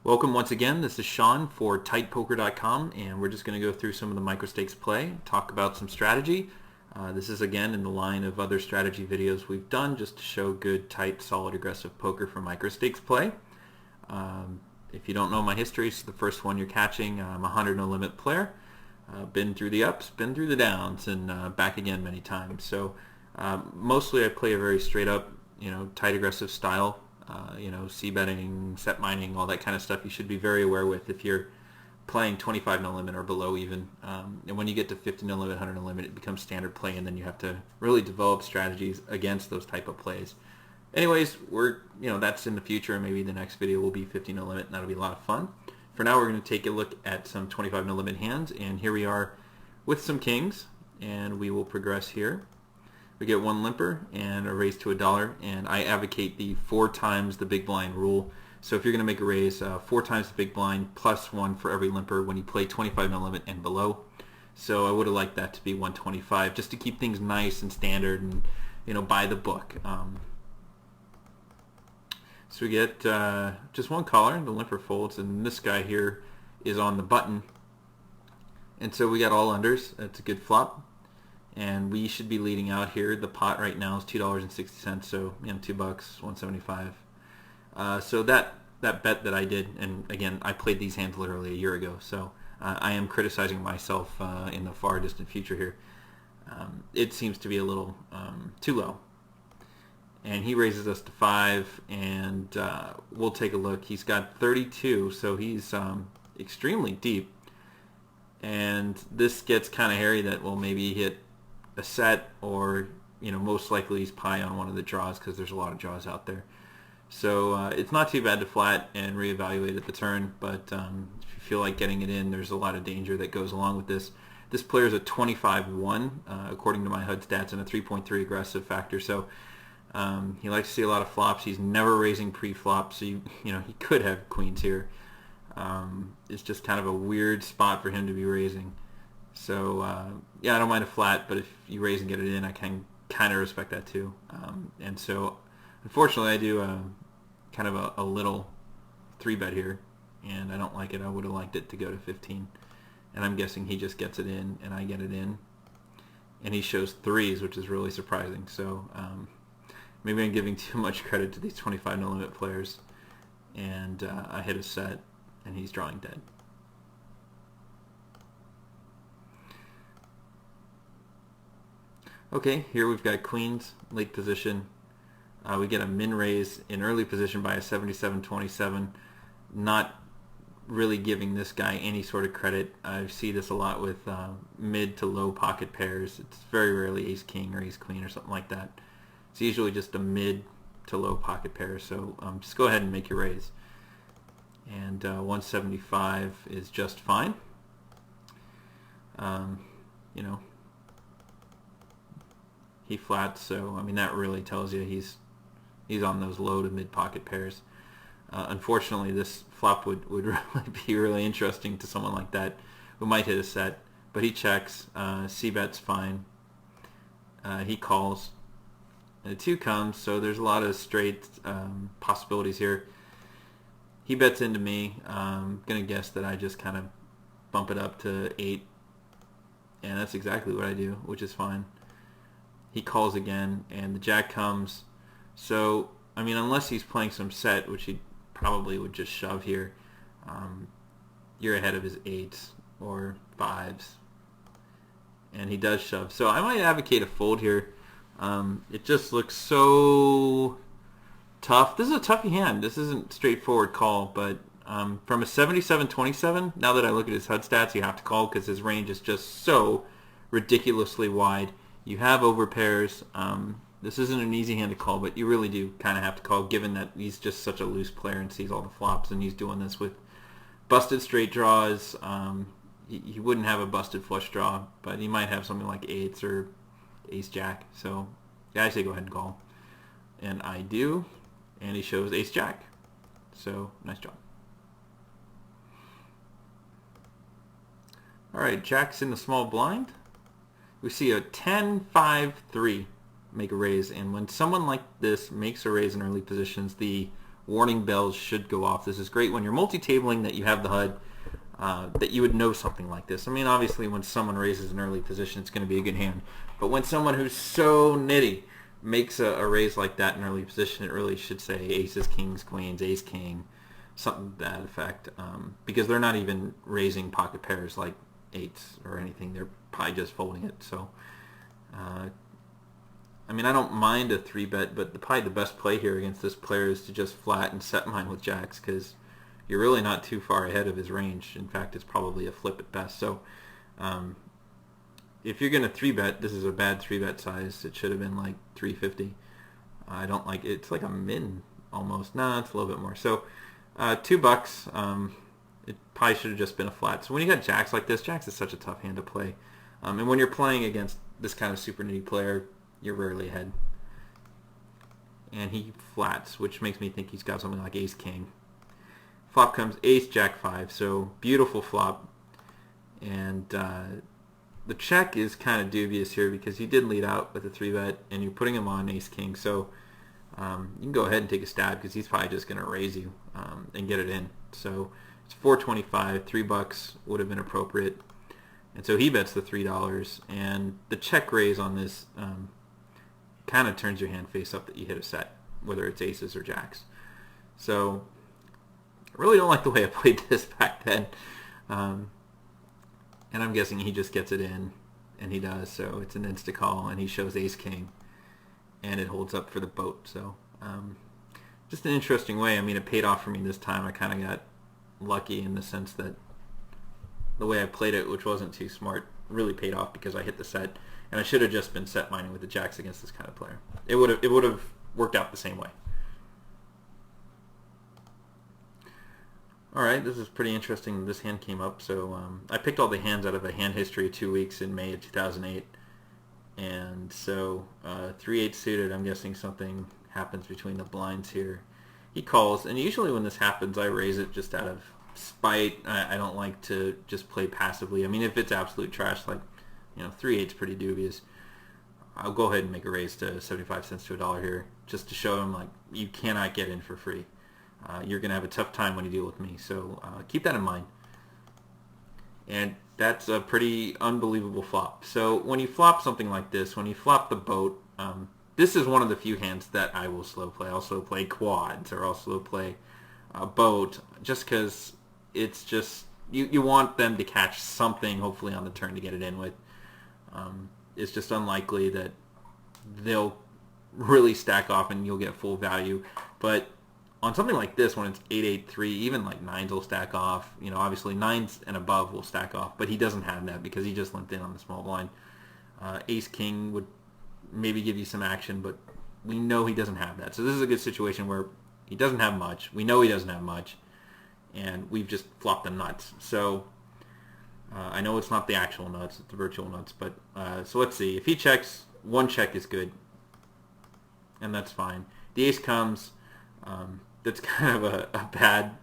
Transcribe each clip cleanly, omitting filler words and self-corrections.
Welcome once again. This is Sean for TightPoker.com, and we're just going to go through some of the microstakes play, talk about some strategy. This is again in the line of other strategy videos we've done just to show good, tight, solid, aggressive poker for microstakes play. If you don't know my history, it's the first one you're catching. I'm a 100 no limit player. Been through the ups, been through the downs, and back again many times. So mostly I play a very straight up, tight aggressive style. C-betting, set mining, all that kind of stuff you should be very aware with if you're playing 25 no limit or below even. And when you get to 50 no limit, 100 no limit, it becomes standard play, and then you have to really develop strategies against those type of plays. Anyways, that's in the future, and maybe the next video will be 50 no limit, and that'll be a lot of fun. For now, we're going to take a look at some 25 no limit hands, and here we are with some kings, and we will progress here. We get one limper and a raise to $1, and I advocate the 4 times the big blind rule. So if you're going to make a raise, 4 times the big blind plus 1 for every limper when you play 25 no limit and below. So I would have liked that to be 125 just to keep things nice and standard and by the book. So we get just one caller, the limper folds, and this guy here is on the button. And so we got all unders. That's a good flop. And we should be leading out here. The pot right now is $2.60, so $2, 175. So that bet that I did, and again, I played these hands literally a year ago, so I am criticizing myself in the far distant future here. It seems to be a little too low. And he raises us to 5, and we'll take a look. He's got 32, so he's extremely deep. And this gets kind of hairy that, well, maybe he hit a set, or most likely he's pie on one of the draws because there's a lot of draws out there. So it's not too bad to flat and reevaluate at the turn, but if you feel like getting it in, there's a lot of danger that goes along with this. This player's a 25-1 according to my HUD stats, and a 3.3 aggressive factor. So he likes to see a lot of flops. He's never raising pre-flop, so he could have queens here. It's just kind of a weird spot for him to be raising. So, I don't mind a flat, but if you raise and get it in, I can kind of respect that too. And so, unfortunately, I do kind of a little 3-bet here, and I don't like it. I would have liked it to go to 15. And I'm guessing he just gets it in, and I get it in. And he shows 3s, which is really surprising. So, maybe I'm giving too much credit to these 25 no limit players. And I hit a set, and he's drawing dead. Okay, here we've got queens, late position. We get a min raise in early position by a 77-27. Not really giving this guy any sort of credit. I see this a lot with mid to low pocket pairs. It's very rarely ace king or ace queen or something like that. It's usually just a mid to low pocket pair. So just go ahead and make your raise. And 175 is just fine. He flats, so that really tells you he's on those low to mid pocket pairs. Unfortunately, this flop would really be really interesting to someone like that who might hit a set, but he checks. C-bet's fine. He calls. And a 2 comes, so there's a lot of straight possibilities here. He bets into me. I'm going to guess that I just kind of bump it up to 8, and that's exactly what I do, which is fine. He calls again, and the jack comes. So, unless he's playing some set, which he probably would just shove here, you're ahead of his 8s or 5s. And he does shove. So I might advocate a fold here. It just looks so tough. This is a toughy hand. This isn't straightforward call, but from a 77-27, now that I look at his HUD stats, you have to call because his range is just so ridiculously wide. You have overpairs. This isn't an easy hand to call, but you really do kind of have to call, given that he's just such a loose player and sees all the flops, and he's doing this with busted straight draws. He wouldn't have a busted flush draw, but he might have something like 8s or ace-jack. So, yeah, I say go ahead and call. And I do, and he shows ace-jack. So, nice job. All right, jack's in the small blind. We see a 10-5-3 make a raise, and when someone like this makes a raise in early positions, the warning bells should go off. This is great when you're multi-tabling, that you have the HUD, that you would know something like this. I mean, obviously when someone raises an early position, it's going to be a good hand. But when someone who's so nitty makes a raise like that in early position, it really should say aces, kings, queens, ace, king, something to that effect. Because they're not even raising pocket pairs like eights or anything. They're probably just folding it. So, I mean, I don't mind a 3-bet, but probably the best play here against this player is to just flat and set mine with jacks, because you're really not too far ahead of his range. In fact, it's probably a flip at best. So if you're going to 3-bet, this is a bad 3-bet size. It should have been like 350. I don't like it. It's like a min almost. No, it's a little bit more. So $2. It probably should have just been a flat. So when you got jacks like this, jacks is such a tough hand to play. And when you're playing against this kind of super nitty player, you're rarely ahead. And he flats, which makes me think he's got something like ace king. Flop comes ace jack 5, so beautiful flop. And the check is kind of dubious here because he did lead out with a 3-bet, and you're putting him on ace king. So you can go ahead and take a stab because he's probably just going to raise you and get it in. So it's $4.25. $3 would have been appropriate. And so he bets the $3, and the check raise on this kind of turns your hand face up that you hit a set, whether it's aces or jacks. So I really don't like the way I played this back then. And I'm guessing he just gets it in, and he does. So it's an insta-call, and he shows ace-king, and it holds up for the boat. So just an interesting way. I mean, it paid off for me this time. I kind of got lucky in the sense that the way I played it, which wasn't too smart, really paid off because I hit the set. And I should have just been set mining with the jacks against this kind of player. It would have worked out the same way. All right, this is pretty interesting. This hand came up, so I picked all the hands out of a hand history of 2 weeks in May of 2008, and so 3-8 suited. I'm guessing something happens between the blinds here. He calls, and usually when this happens, I raise it just out of spite. I don't like to just play passively. I mean, if it's absolute trash, like 3-8's pretty dubious, I'll go ahead and make a raise to 75 cents to $1 here, just to show him like you cannot get in for free. You're going to have a tough time when you deal with me, so keep that in mind. And that's a pretty unbelievable flop. So when you flop something like this, when you flop the boat, this is one of the few hands that I will slow play. I'll slow play quads, or I'll slow play boat, just because it's just, you want them to catch something, hopefully on the turn, to get it in with. It's just unlikely that they'll really stack off and you'll get full value. But on something like this, when it's 8-8-3, even like 9s will stack off. Obviously 9s and above will stack off, but he doesn't have that because he just limped in on the small blind. Ace-king would maybe give you some action, but we know he doesn't have that. So this is a good situation where he doesn't have much. We know he doesn't have much, and we've just flopped the nuts. So I know it's not the actual nuts, it's the virtual nuts, but so let's see. If he checks, one check is good, and that's fine. The ace comes. That's kind of a bad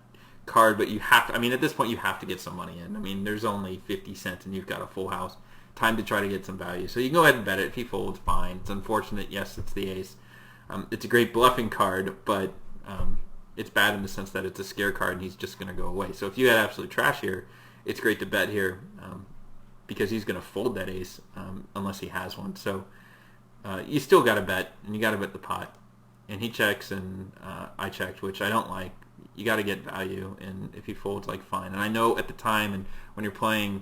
card, but you have to, I mean, at this point you have to get some money in. I mean, there's only 50 cents and you've got a full house. Time to try to get some value. So you can go ahead and bet it. If he folds, fine. It's unfortunate. Yes, it's the ace. It's a great bluffing card, but it's bad in the sense that it's a scare card and he's just going to go away. So if you had absolute trash here, it's great to bet here because he's going to fold that ace unless he has one. So you still got to bet, and you got to bet the pot. And he checks, and I checked, which I don't like. You got to get value, and if he folds, like, fine. And I know at the time, and when you're playing,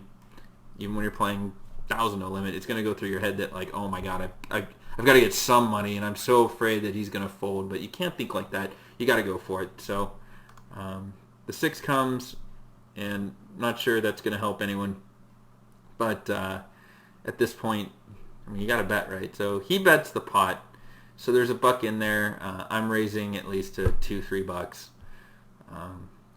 even when you're playing 1,000 no limit, it's going to go through your head that, like, oh my God, I've got to get some money, and I'm so afraid that he's going to fold. But you can't think like that. You got to go for it. So the 6 comes, and not sure that's going to help anyone. But at this point, I mean, you got to bet, right? So he bets the pot. So there's a buck in there. I'm raising at least to $2-3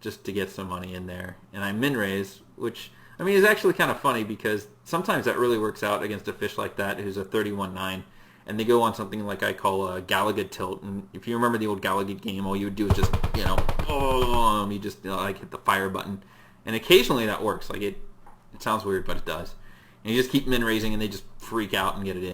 just to get some money in there. And I min raise, which, I mean, is actually kind of funny because sometimes that really works out against a fish like that who's a 31-9. And they go on something like I call a Gallagher tilt. And if you remember the old Gallagher game, all you would do is just, boom, you just like hit the fire button. And occasionally that works. Like it sounds weird, but it does. And you just keep min raising and they just freak out and get it in.